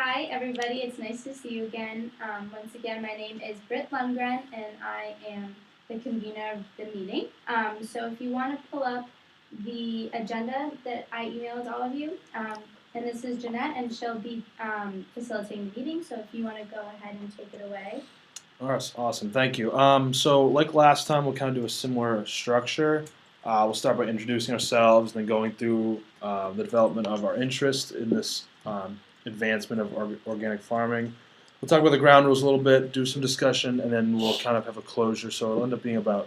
Hi, everybody. It's nice to see you again. Once again, my name is Britt Lundgren, and I am the convener of the meeting. So if you want to pull up the agenda that I emailed all of you, and this is Jeanette, and she'll be facilitating the meeting. So if you want to go ahead and take it away. All right, awesome. Thank you. So like last time, we'll kind of do a similar structure. We'll start by introducing ourselves, then going through the development of our interest in this advancement of organic farming. We'll talk about the ground rules a little bit, do some discussion, and then we'll kind of have a closure. So it'll end up being about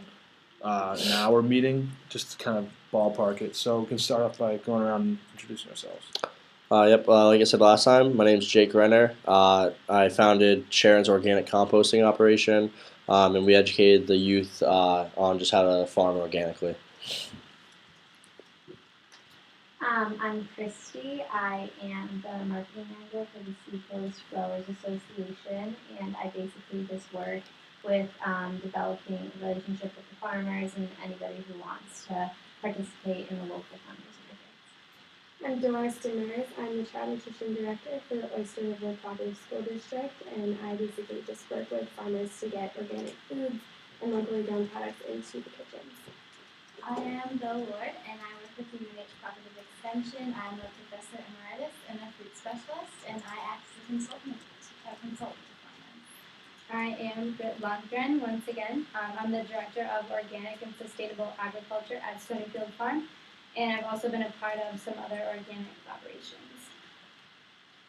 an hour meeting, just to kind of ballpark it. So we can start off by going around and introducing ourselves. Like I said last time, my name is Jake Renner. I founded Sharon's Organic Composting Operation, and we educated the youth on just how to farm organically. I'm Christy. I am the marketing manager for the Seacoast Growers Association, and I basically just work with developing a relationship with the farmers and anybody who wants to participate in the local farmers markets. I'm Doris Demers. I'm the Child Nutrition Director for the Oyster River Province School District, and I basically just work with farmers to get organic foods and locally grown products into the kitchens. I am Bill Ward, and I work with the UNH Cooperative Extension. I'm a professor emeritus and a food specialist, and I act as a consultant to farmers. I am Britt Lundgren once again. I'm the Director of Organic and Sustainable Agriculture at Stonyfield Farm, and I've also been a part of some other organic operations.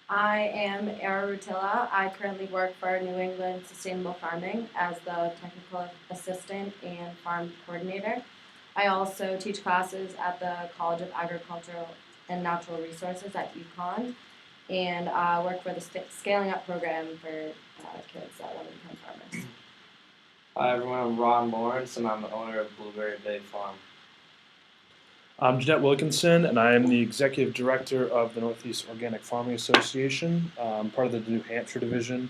I am Era Rutilla. I currently work for New England Sustainable Farming as the technical assistant and farm coordinator. I also teach classes at the College of Agricultural and Natural Resources at UConn, and work for the Scaling Up program for kids that want to become farmers. Hi everyone, I'm Ron Lawrence, and I'm the owner of Blueberry Bay Farm. I'm Jeanette Wilkinson, and I am the Executive Director of the Northeast Organic Farming Association. I'm part of the New Hampshire division.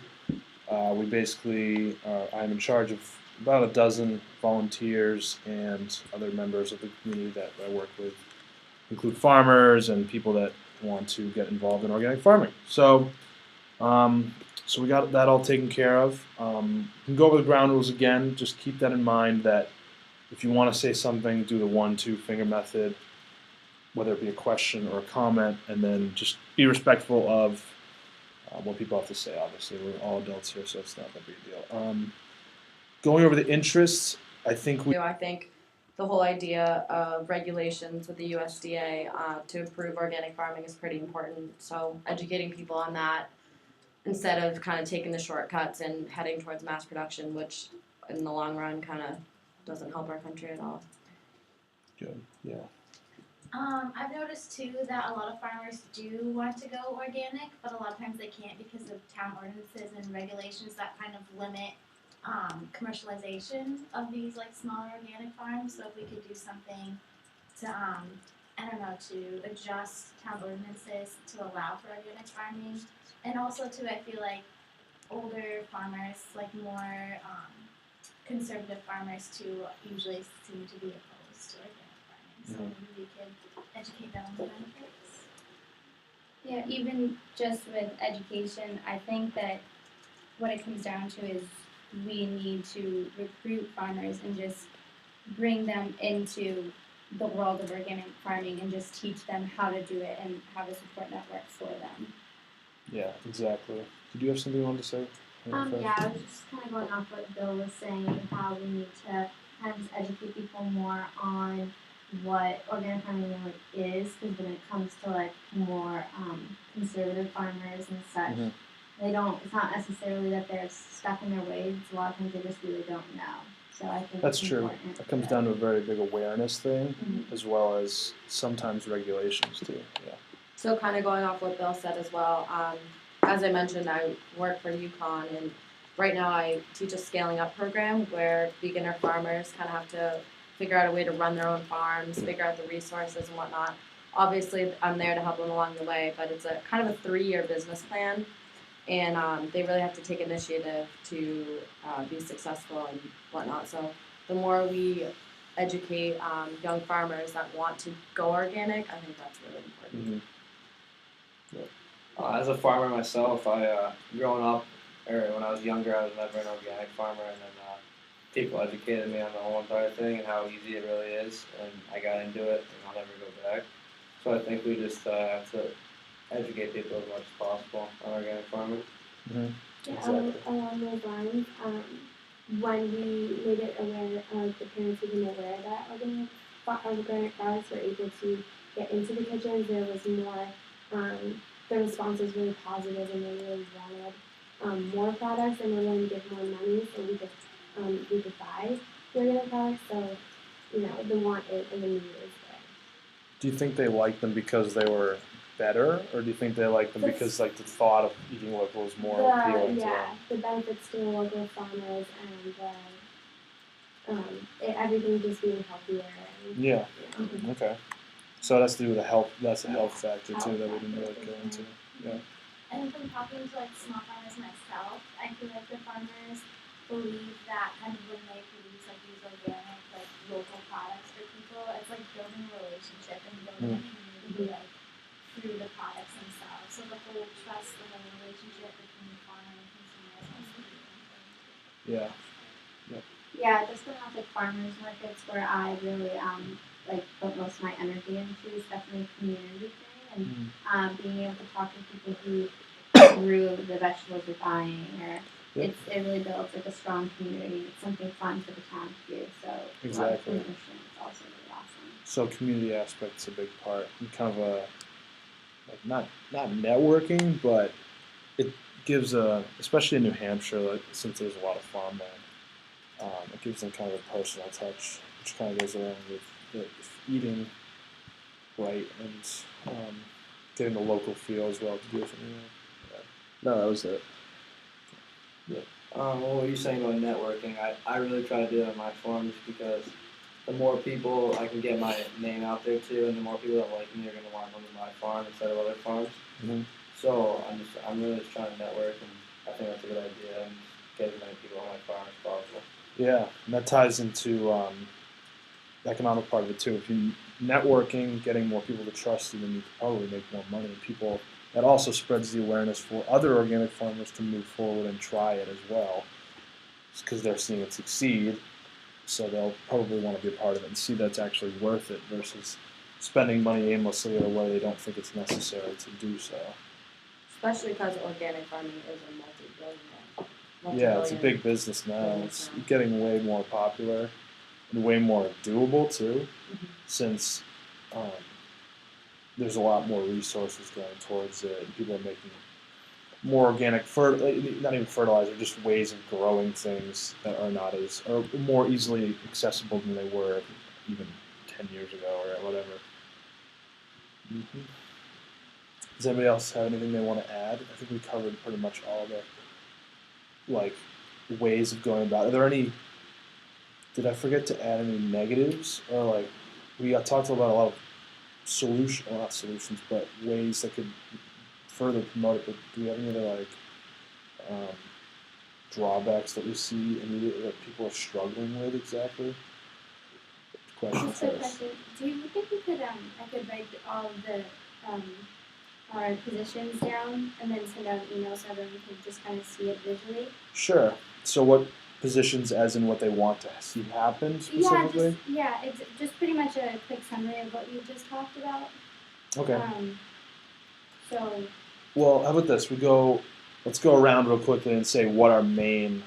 I'm in charge of about a dozen volunteers and other members of the community that I work with, include farmers and people that want to get involved in organic farming. So we got that all taken care of. We can go over the ground rules again. Just keep that in mind that if you want to say something, do the 1-2 finger method, whether it be a question or a comment, and then just be respectful of what people have to say. Obviously, we're all adults here, so it's not that big a deal. Going over the interests, I think the whole idea of regulations with the USDA to improve organic farming is pretty important. So educating people on that instead of kind of taking the shortcuts and heading towards mass production, which in the long run kind of doesn't help our country at all. Good, yeah. I've noticed too that a lot of farmers do want to go organic, but a lot of times they can't because of town ordinances and regulations that kind of limit commercialization of these like smaller organic farms. So if we could do something to to adjust town ordinances to allow for organic farming, and also too I feel like older farmers, like more conservative farmers too, usually seem to be opposed to organic farming. So maybe we could educate them on the benefits. Yeah, even just with education, I think that what it comes down to is we need to recruit farmers and just bring them into the world of organic farming and just teach them how to do it and have a support network for them. Yeah, exactly. Did you have something you wanted to say? I was just kind of going off what Bill was saying, how we need to kind of just educate people more on what organic farming really is, because when it comes to like more conservative farmers and such, it's not necessarily that they're stuck in their ways. A lot of times they just really don't know. So I think that's it's true. important. It comes down to a very big awareness thing, as well as sometimes regulations too. Yeah. So kind of going off what Bill said as well, as I mentioned, I work for UConn, and right now I teach a scaling up program where beginner farmers kind of have to figure out a way to run their own farms, figure out the resources and whatnot. Obviously, I'm there to help them along the way, but it's a kind of a 3-year business plan, and they really have to take initiative to be successful and whatnot. So the more we educate young farmers that want to go organic, I think that's really important. Yeah. As a farmer myself, I growing up, or when I was younger, I was never an organic farmer, and then people educated me on the whole entire thing and how easy it really is, and I got into it, and I'll never go back. So I think we just have to educate people as much as possible on organic farming. Mm-hmm. Yeah, Exactly. along those lines, when we made it aware, the parents became aware that organic products were able to get into the kitchens, there was more, the response was really positive and they really wanted more products and were willing to give more money so we could buy the organic products. So, the want and the need is there. Do you think they liked them because they were better, or do you think they liked them because like the thought of eating local was more appealing to them? The benefits to the local farmers and everything just being healthier. And, Yeah. Okay. So that's to do with the health. That's a health factor too health that we didn't really factor, go into. Yeah. And from talking to like small farmers myself, I feel like the farmers believe that kind of when they produce like these organic, like local products for people, it's like building a relationship and building a community like through the products themselves. So the whole trust and the relationship between the farmer and consumer is also really important. Yeah. Yeah, just going off like farmers markets where I really like put most of my energy into is definitely a community thing and being able to talk to people who grew the vegetables you're buying or it really builds like a strong community. It's something fun for the town to do. So Exactly. it's also really awesome. So community aspect's a big part. And kind of a like not networking, but it gives especially in New Hampshire, like since there's a lot of farmland, it gives them kind of a personal touch, which kind of goes along with the eating right and getting the local feel as well to do something. No, that was it. Well, what you're saying about networking, I really try to do that on my farm just because the more people I can get my name out there to, and the more people that like me are going to want to come to my farm instead of other farms. Mm-hmm. So I'm really just trying to network, and I think that's a good idea, and get as many people on my farm as possible. Yeah, and that ties into the economic part of it too. If you networking, getting more people to trust you, then you can probably make more money. And people that also spreads the awareness for other organic farmers to move forward and try it as well, because they're seeing it succeed. So they'll probably want to be a part of it and see that's actually worth it versus spending money aimlessly or where they don't think it's necessary to do so. Especially because organic farming is a multi-billion. Yeah, it's a big business now. It's getting way more popular and way more doable too, since there's a lot more resources going towards it. And people are making more organic, not even fertilizer, just ways of growing things that are not as, or more easily accessible than they were even 10 years ago or whatever. Mm-hmm. Does anybody else have anything they want to add? I think we covered pretty much all the ways of going about it. Are there any? Did I forget to add any negatives or we got talked about a lot of not solutions, but ways that could further promote it. But do we have any other drawbacks that we see immediately that people are struggling with exactly? Question Just a first. question. Do you think we could I could write all of the our positions down and then send out an email so everyone can just kind of see it visually? Sure. So what positions, as in what they want to see happen specifically? It's just pretty much a quick summary of what you just talked about. Okay. So. Well, how about this? Let's go around real quickly and say what our main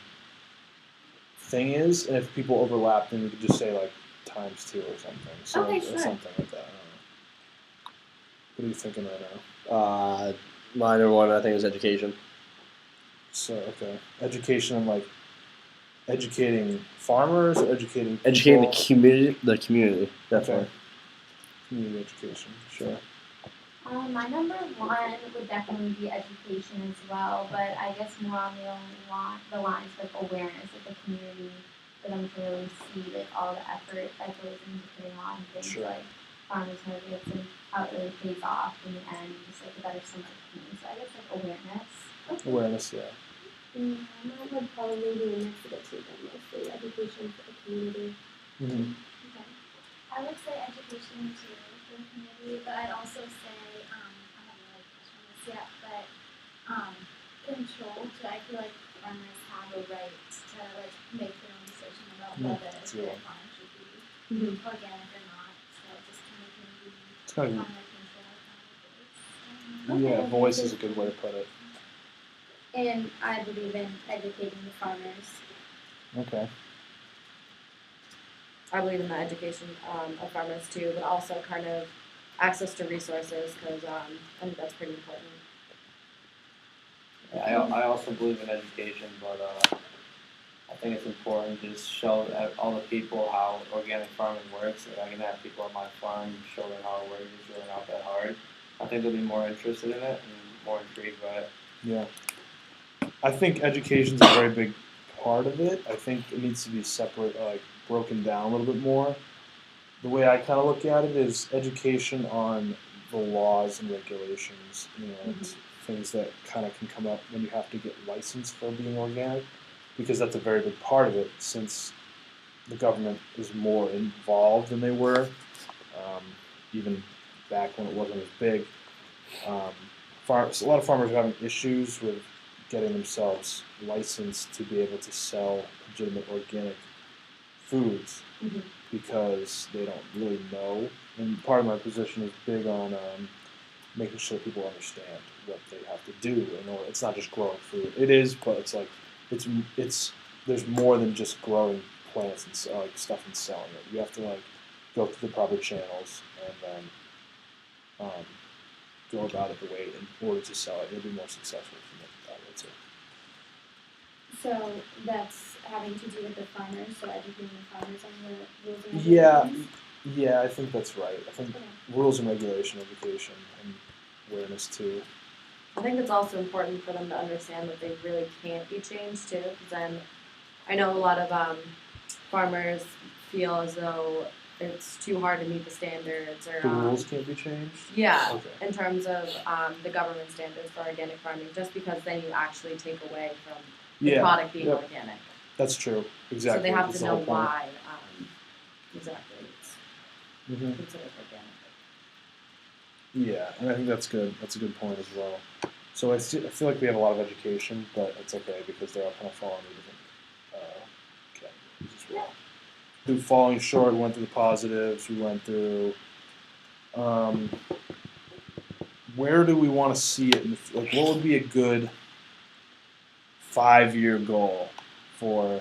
thing is, and if people overlap, then we could just say ×2 or something. So, okay, sure. Or something like that. I don't know. What are you thinking right now? My number one, I think, is education. So, okay. Education and educating farmers or educating people? Educating the community, definitely. Okay. Community education, sure. My number one would definitely be education as well, but I guess more on the lines of awareness of the community for them to really see all the effort that goes into putting on things like farmers markets and how it really pays off in the end, just a better sense of community. So I guess awareness. Okay. Awareness, yeah. Mine would probably be a mix of the two, but mostly education for the community. Mm-hmm. Okay. I would say education too for the community, but I'd also say I have another question. yet, but control. So I feel like farmers have a right to like make their own decision about whether their farm should be organic or not. So just kind of maybe It's kind farmer of control kind of voice. yeah, voice is a good way to put it. And I believe in educating the farmers. Okay. I believe in the education of farmers too, but also kind of access to resources because I think that's pretty important. Yeah, I also believe in education, but I think it's important to just show all the people how organic farming works. Like I can have people on my farm show them how it works. It's really not that hard. I think they'll be more interested in it and more intrigued by it. Yeah. I think education's a very big part of it. I think it needs to be separate, like broken down a little bit more. The way I kind of look at it is education on the laws and regulations, and things that kind of can come up when you have to get licensed for being organic, because that's a very big part of it since the government is more involved than they were, even back when it wasn't as big. A lot of farmers are having issues with getting themselves licensed to be able to sell legitimate organic foods because they don't really know. And part of my position is big on making sure people understand what they have to do. It's not just growing food. It is, but it's like it's there's more than just growing plants and like stuff and selling it. You have to like go through the proper channels and then go about it the way in order to sell it. You'll be more successful from it that way too. So that's having to do with the farmers, so educating the farmers on the rules and Yeah, regulations? yeah, I think that's right. I think rules and regulation, education, and awareness too. I think it's also important for them to understand that they really can't be changed too, because then I know a lot of farmers feel as though it's too hard to meet the standards or The rules can't be changed? yeah, Okay. in terms of the government standards for organic farming, just because then you actually take away from the Yeah, product being yep. organic. That's true. Exactly. So they have That's to the know whole point. why exactly it's considered organic. Yeah, and I think that's good. That's a good point as well. So I feel like we have a lot of education, but it's okay because they're all kind of falling into different categories as well. Through falling short, we went through the positives. We went through where do we want to see it? Like, what would be a good 5-year goal for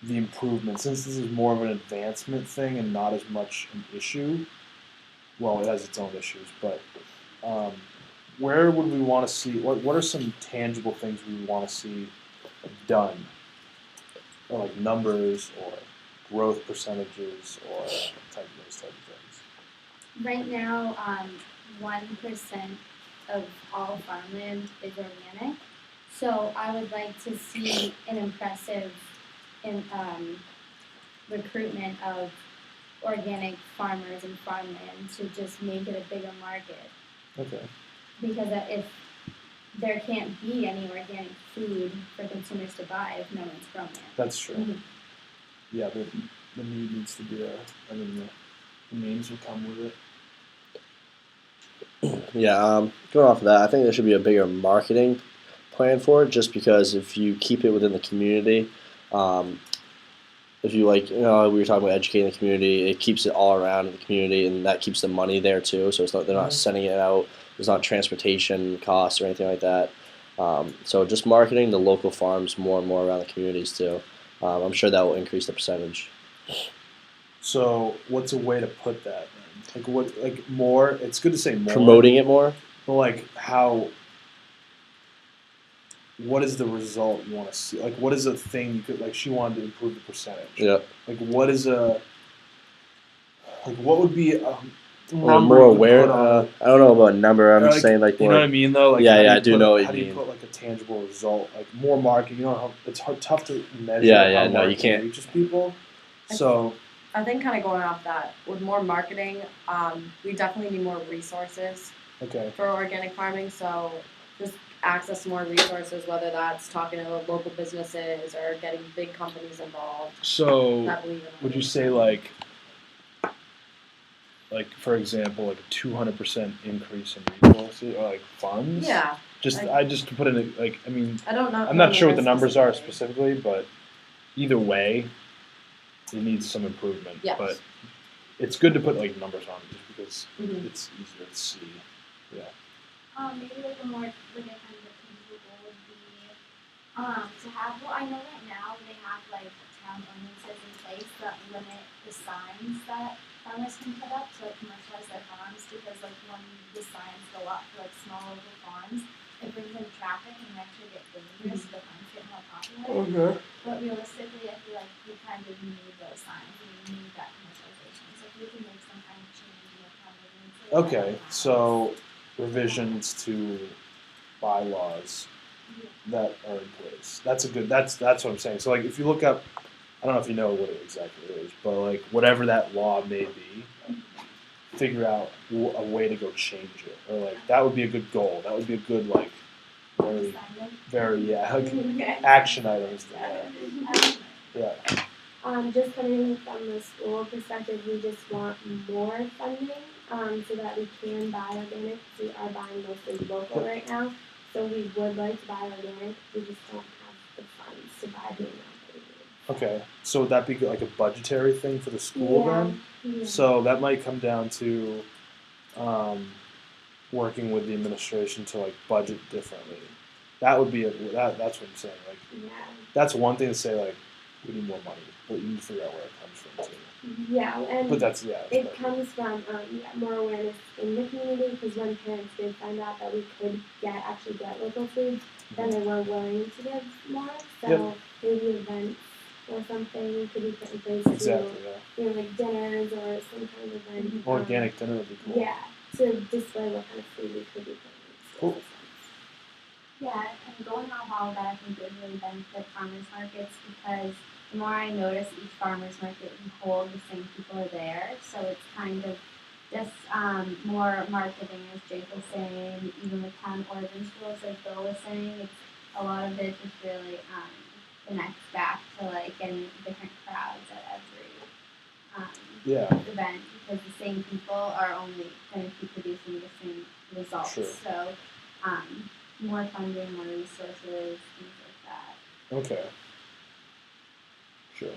the improvement? Since this is more of an advancement thing and not as much an issue. Well, it has its own issues, but where would we want to see? What are some tangible things we want to see done, or like numbers, or growth percentages, or those type of things? Right now, 1% of all farmland is organic. So I would like to see an impressive recruitment of organic farmers and farmland to just make it a bigger market. Okay. Because if there can't be any organic food for consumers to buy if no one's growing it. That's true. Yeah, the need needs to be there. I mean, the means will come with it. Yeah, going off of that, I think there should be a bigger marketing plan for it, just because if you keep it within the community, if you we were talking about educating the community, it keeps it all around in the community, and that keeps the money there too. So they're not sending it out. There's not transportation costs or anything like that. So just marketing the local farms more and more around the communities too. I'm sure that will increase the percentage. So what's a way to put that then? Like more? It's good to say more. Promoting it more. But like how? What is the result you want to see? Like, what is a thing you could, like, she wanted to improve the percentage. Yeah. Like, what would be a Or number more you could aware. put on I don't know about a number. I'm just like, saying like you more. know what I mean, though? Like, Yeah, I do do know what you How do you mean. put, like, a tangible result? Like, more marketing. You know how it's tough to measure Yeah, how no, you marketing can't. reaches people. So, I think kind of going off that, with more marketing, we definitely need more resources okay. for organic farming. So just access to more resources, whether that's talking to local businesses or getting big companies involved. So, That believe in would you organic say, farming. like like for example, like a 200% increase in resources or like funds. Yeah. I just to put in like I mean I don't know. I'm not sure what the numbers are specifically. specifically, but either way, it needs some improvement. Yes. But it's good to put like numbers on it just because Mhm. it's easier to see. Yeah. Maybe like a more like a kind of a tangible goal would be to have, well, I know right now they have like town ordinances in place that limit the signs that farmers can put up to like commercialize their farms, because like when the signs go up for like small local farms, it brings in traffic and actually get dangerous, so the farms get more popular. But realistically, I feel like we kind of need those signs and we need that commercialization. So if we can make some kind of change in the town ordinances. that Okay, allows- so revisions to bylaws that are in place. That's a good. That's what I'm saying. So like, if you look up, I don't know if you know what it exactly is, but like whatever that law may be, figure out a way to go change it, or like that would be a good goal. That would be a good like very like, action items. Yeah. Just coming from the school perspective, we just want more funding, so that we can buy organic. We are buying mostly local right now, so we would like to buy organic. We just don't have the funds to buy the amount that we need. Okay. So would that be like a budgetary thing for the school then? Yeah. So that might come down to working with the administration to like budget differently. That would be that's what I'm saying. Like Yeah. that's one thing to say like we need more money, but you need to figure out where it comes from too. Yeah, and But that's it comes from more awareness in the community, because when parents did find out that we could actually get local food, then they were willing to give more. So Yep. maybe events or something could be put in place Exactly. to, like dinners or some kind of event. Organic dinner would be cool. Yeah, to display what kind of food we could be putting in Cool. schools. Yeah, and going off all that, I think it would really benefit farmers markets, because the more I notice each farmers market we hold, the same people are there. So it's kind of just more marketing, as Jake was saying, even with town ordinance rules, like Bill was saying, it's a lot of it just really connects back to like getting different crowds at every event, because the same people are only going to keep producing the same results. Sure. So more funding, more resources, things like that. Okay. Sure.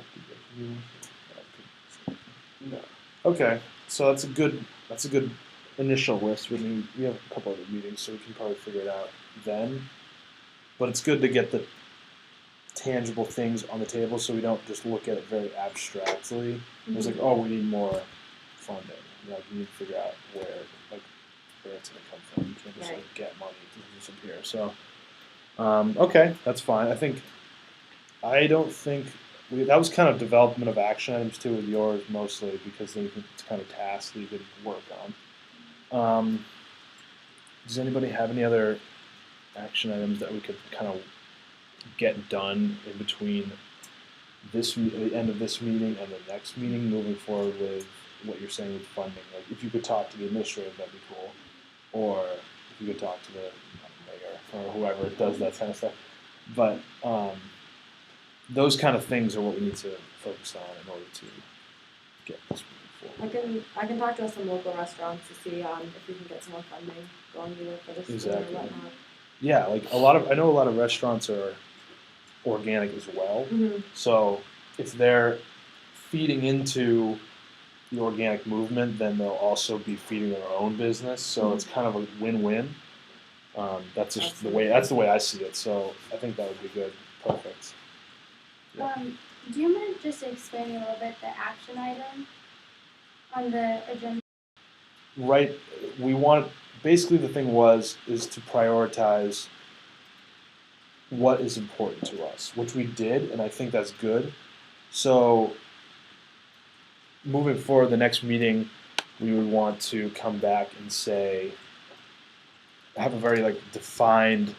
No. Okay. So that's a good initial list. We have a couple other meetings, so we can probably figure it out then. But it's good to get the tangible things on the table, so we don't just look at it very abstractly. It's like, oh, we need more funding. Like, we need to figure out where it's going to come from. You can't just like get money to disappear. So, okay, that's fine. I don't think that was kind of development of action items too with yours mostly, because it's kind of tasks that you could work on. Does anybody have any other action items that we could kind of get done in between the end of this meeting and the next meeting, moving forward with what you're saying with funding? Like, if you could talk to the administrator, that'd be cool. Or if you could talk to the mayor or whoever does that kind of stuff. But those kind of things are what we need to focus on in order to get this moving forward. I can talk to some local restaurants to see if we can get some more funding going either for the school or whatnot. Yeah, like I know a lot of restaurants are organic as well. Mm-hmm. So if they're feeding into the organic movement, then they'll also be feeding their own business. So it's kind of a win-win. That's just the way I see it. So I think that would be good. Perfect. Yeah. Do you mind just explaining a little bit the action item on the agenda? Right. Basically the thing is to prioritize what is important to us, which we did, and I think that's good. So moving forward, the next meeting, we would want to come back and have a very defined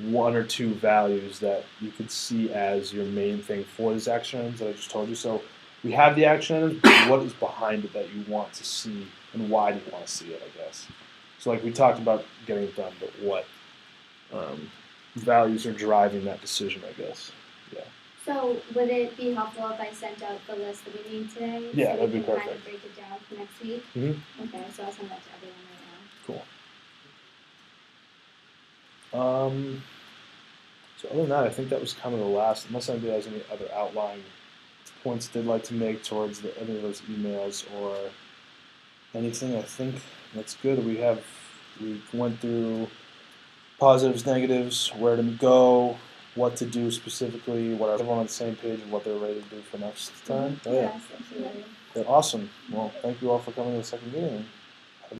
one or two values that you could see as your main thing for these action items that I just told you. So we have the action items, but what is behind it that you want to see, and why do you want to see it, I guess. So we talked about getting it done, but what values are driving that decision, I guess. Yeah. So would it be helpful if I sent out the list that we need today? Yeah, so that'd be we can kind perfect. of break it down for next week? Mhm. Okay, so I'll send that to everyone right now. Cool. So other than that, I think that was kind of the last, unless anybody has any other outlying points they'd like to make towards any of those emails or anything. I think that's good. We went through positives, negatives, where to go, what to do specifically, what everyone on the same page and what they're ready to do for next time. Oh, yeah. Yes, absolutely. Yeah, awesome. Well, thank you all for coming to the second meeting.